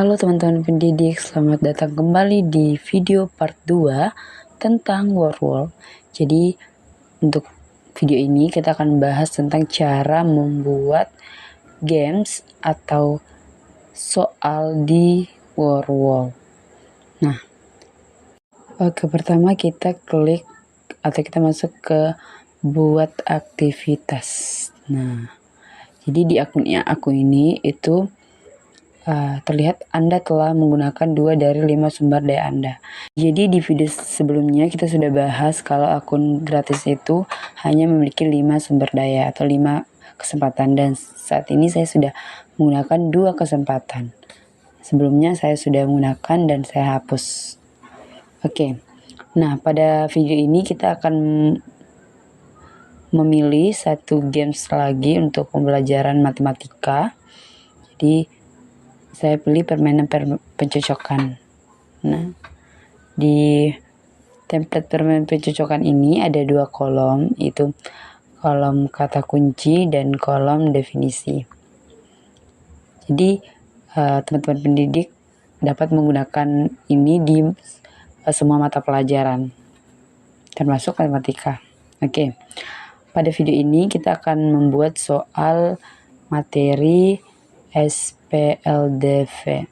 Halo teman-teman pendidik, selamat datang kembali di video part 2 tentang Wordwall. Jadi untuk video ini kita akan bahas tentang cara membuat games atau soal di Wordwall. Nah, pertama kita klik atau kita masuk ke buat aktivitas. Nah, jadi di aku ini itu terlihat Anda telah menggunakan 2 dari 5 sumber daya Anda. Jadi di video sebelumnya kita sudah bahas kalau akun gratis itu hanya memiliki 5 sumber daya atau 5 kesempatan, dan saat ini saya sudah menggunakan 2 kesempatan. Sebelumnya saya sudah menggunakan dan saya hapus. Oke. Nah, pada video ini kita akan memilih satu games lagi untuk pembelajaran matematika. Jadi saya pilih permainan pencocokan. Nah, di template permainan pencocokan ini ada 2 kolom, yaitu kolom kata kunci dan kolom definisi. Jadi teman-teman pendidik dapat menggunakan ini di semua mata pelajaran, termasuk matematika. Oke. Pada video ini kita akan membuat soal materi SPLDV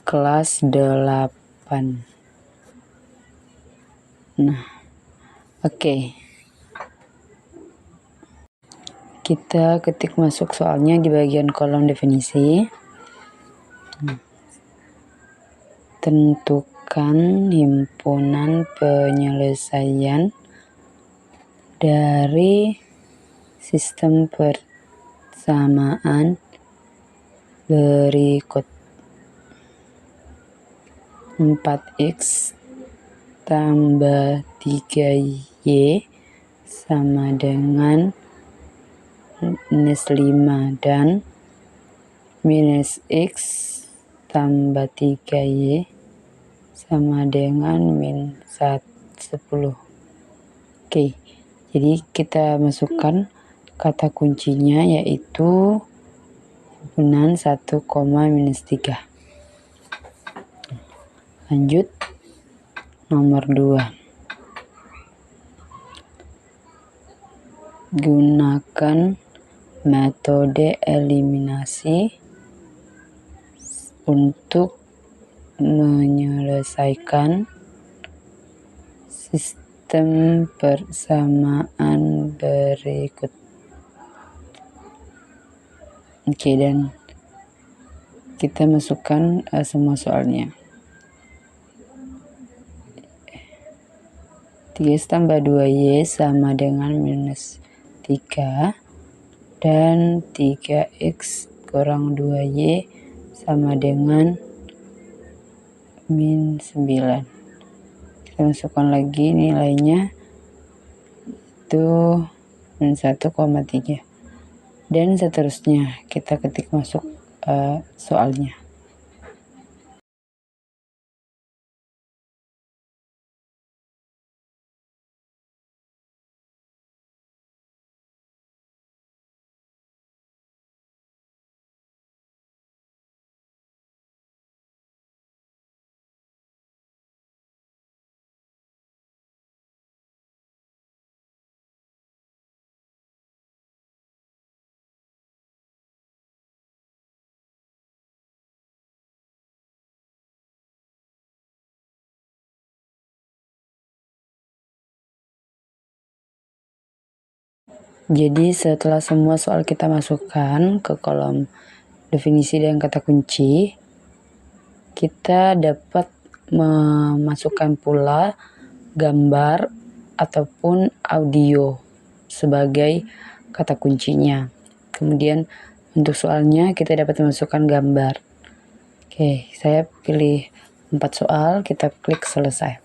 kelas 8. Nah, oke. Kita ketik masuk soalnya di bagian kolom definisi. Tentukan himpunan penyelesaian dari sistem persamaan berikut. 4x tambah 3y sama dengan minus 5 dan minus x tambah 3y sama dengan min 10. Oke, jadi kita masukkan kata kuncinya yaitu himpunan 1,-3. Lanjut, nomor 2. Gunakan metode eliminasi untuk menyelesaikan sistem persamaan berikut. Oke, dan kita masukkan semua soalnya. 3x tambah 2y sama dengan minus 3 dan 3x kurang 2y sama dengan min 9. Kita masukkan lagi nilainya, itu min 1,3 dan seterusnya. Kita ketik masuk soalnya. Jadi setelah semua soal kita masukkan ke kolom definisi dan kata kunci, kita dapat memasukkan pula gambar ataupun audio sebagai kata kuncinya. Kemudian untuk soalnya kita dapat memasukkan gambar. Oke, saya pilih 4 soal, kita klik selesai.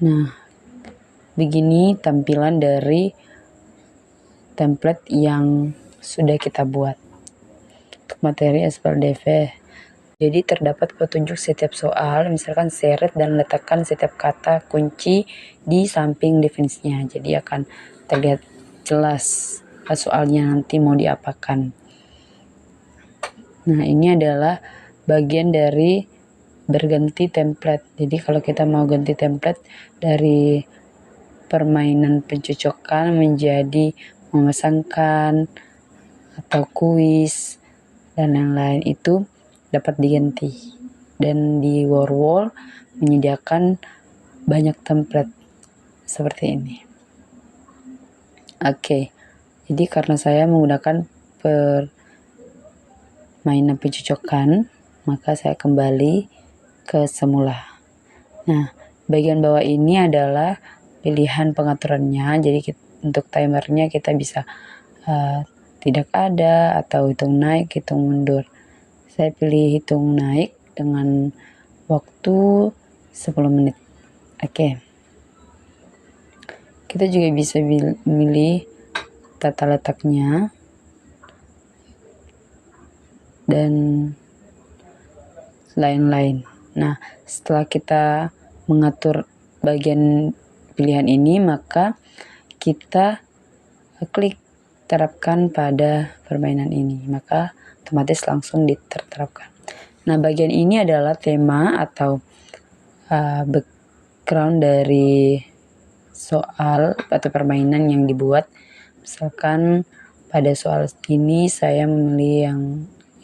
Nah, begini tampilan dari template yang sudah kita buat untuk materi SPLDV. Jadi terdapat petunjuk setiap soal, misalkan seret dan letakkan setiap kata kunci di samping definisinya. Jadi akan terlihat jelas soalnya nanti mau diapakan. Nah, ini adalah bagian dari berganti template. Jadi kalau kita mau ganti template dari permainan pencocokan menjadi memesankan atau kuis dan lain-lain, itu dapat diganti. Dan di Wordwall menyediakan banyak template seperti ini. Oke, jadi karena saya menggunakan permainan pencocokan, maka saya kembali ke semula. Nah, bagian bawah ini adalah pilihan pengaturannya. Jadi untuk timernya kita bisa tidak ada atau hitung naik, hitung mundur. Saya pilih hitung naik dengan waktu 10 menit. Oke. Kita juga bisa milih tata letaknya dan lain-lain. Nah, setelah kita mengatur bagian pilihan ini, maka kita klik terapkan pada permainan ini, maka otomatis langsung diterapkan. Nah, bagian ini adalah tema atau background dari soal atau permainan yang dibuat. Misalkan pada soal ini saya memilih yang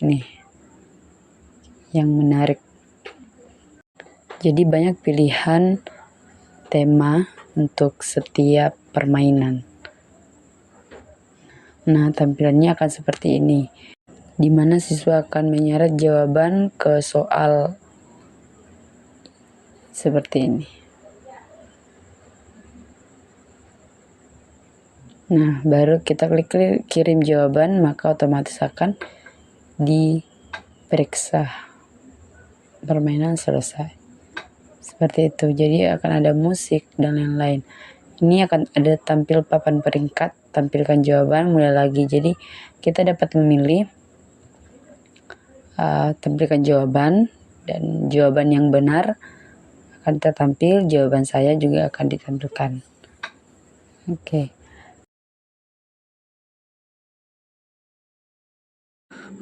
ini, yang menarik. Jadi banyak pilihan tema untuk setiap permainan. Nah, tampilannya akan seperti ini, di mana siswa akan menyeret jawaban ke soal seperti ini. Nah, baru kita klik kirim jawaban, maka otomatis akan diperiksa. Permainan selesai. Seperti itu. Jadi akan ada musik dan lain-lain. Ini akan ada tampil papan peringkat, tampilkan jawaban, mulai lagi. Jadi kita dapat memilih tampilkan jawaban, dan jawaban yang benar akan tertampil, jawaban saya juga akan ditampilkan. Oke.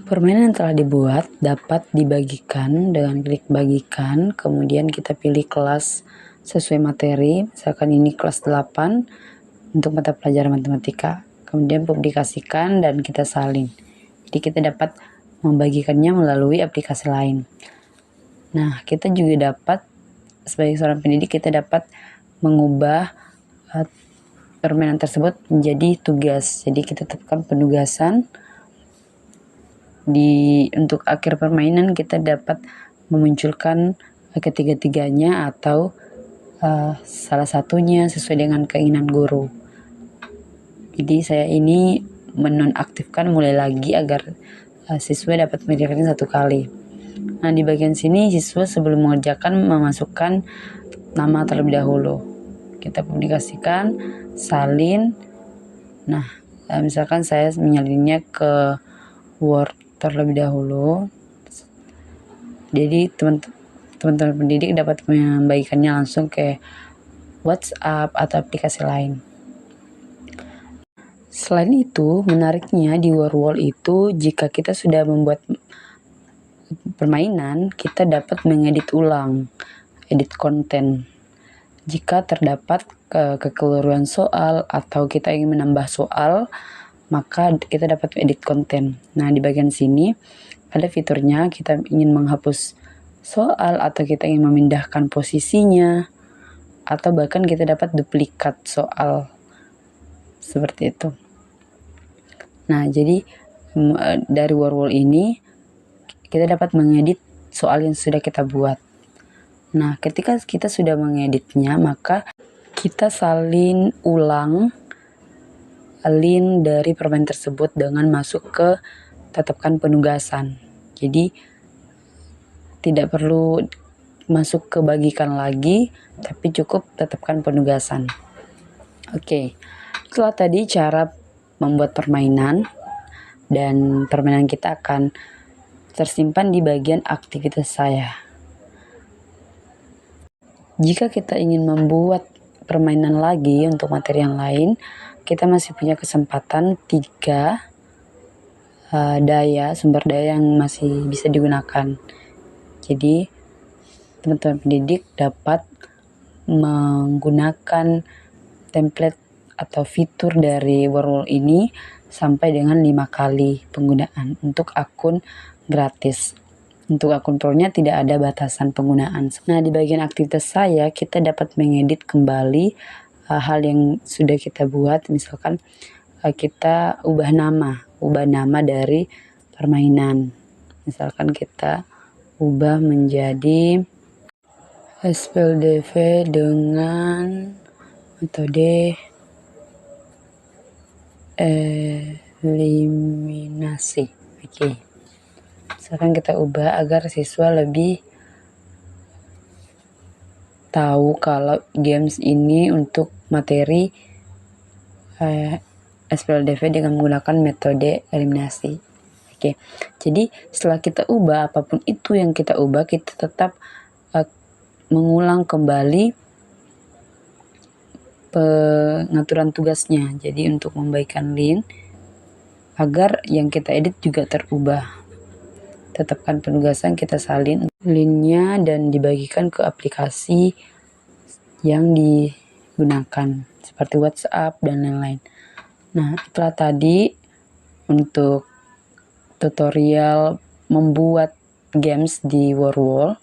Permainan yang telah dibuat dapat dibagikan dengan klik bagikan, kemudian kita pilih kelas sesuai materi, misalkan ini kelas 8 untuk mata pelajaran matematika, kemudian publikasikan dan kita salin. Jadi kita dapat membagikannya melalui aplikasi lain. Nah, kita juga dapat, sebagai seorang pendidik, kita dapat mengubah permainan tersebut menjadi tugas. Jadi kita tetapkan penugasan. Untuk akhir permainan kita dapat memunculkan ketiga-tiganya atau salah satunya sesuai dengan keinginan guru. Jadi saya ini menonaktifkan mulai lagi agar siswa dapat mengerjakannya satu kali. Nah, di bagian sini siswa sebelum mengerjakan memasukkan nama terlebih dahulu. Kita publikasikan, salin. Nah, misalkan saya menyalinnya ke Word terlebih dahulu. Jadi teman-teman pendidik dapat membagikannya langsung ke WhatsApp atau aplikasi lain. Selain itu, menariknya di Wordwall itu, jika kita sudah membuat permainan, kita dapat mengedit ulang, edit konten. Jika terdapat kekeliruan soal atau kita ingin menambah soal, maka kita dapat edit konten. Nah, di bagian sini ada fiturnya, kita ingin menghapus soal atau kita ingin memindahkan posisinya, atau bahkan kita dapat duplikat soal seperti itu. Nah, jadi dari Wordwall ini kita dapat mengedit soal yang sudah kita buat. Nah, ketika kita sudah mengeditnya, maka kita salin ulang link dari permainan tersebut dengan masuk ke tetapkan penugasan. Jadi tidak perlu masuk ke bagikan lagi, tapi cukup tetapkan penugasan. Oke, itulah tadi cara membuat permainan, dan permainan kita akan tersimpan di bagian aktivitas saya. Jika kita ingin membuat permainan lagi untuk materi yang lain, kita masih punya kesempatan 3 sumber daya yang masih bisa digunakan. Jadi teman-teman pendidik dapat menggunakan template atau fitur dari Wordwall ini sampai dengan 5 kali penggunaan untuk akun gratis. Untuk akun pro-nya tidak ada batasan penggunaan. Nah, di bagian aktivitas saya, kita dapat mengedit kembali hal yang sudah kita buat. Misalkan kita ubah nama dari permainan. Misalkan kita ubah menjadi SPLDV dengan metode eliminasi. Oke. Misalkan kita ubah agar siswa lebih tahu kalau games ini untuk materi SPLDV dengan menggunakan metode eliminasi. Oke. Jadi setelah kita ubah apapun itu yang kita ubah, kita tetap mengulang kembali pengaturan tugasnya. Jadi untuk membaikkan link agar yang kita edit juga terubah. Tetapkan penugasan, kita salin linknya dan dibagikan ke aplikasi yang digunakan seperti WhatsApp dan lain-lain. Nah, itulah tadi untuk tutorial membuat games di Wordwall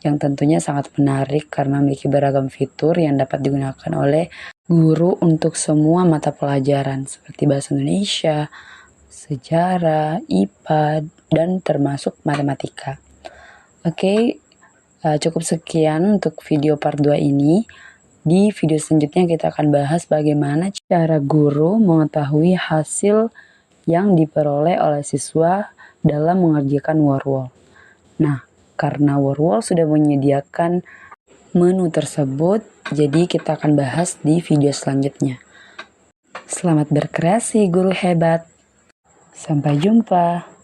yang tentunya sangat menarik karena memiliki beragam fitur yang dapat digunakan oleh guru untuk semua mata pelajaran seperti bahasa Indonesia, sejarah, IPA, dan termasuk matematika. Oke, cukup sekian untuk video part 2 ini. Di video selanjutnya kita akan bahas bagaimana cara guru mengetahui hasil yang diperoleh oleh siswa dalam mengerjakan Wordwall. Nah, karena Wordwall sudah menyediakan menu tersebut, jadi kita akan bahas di video selanjutnya. Selamat berkreasi, guru hebat! Sampai jumpa!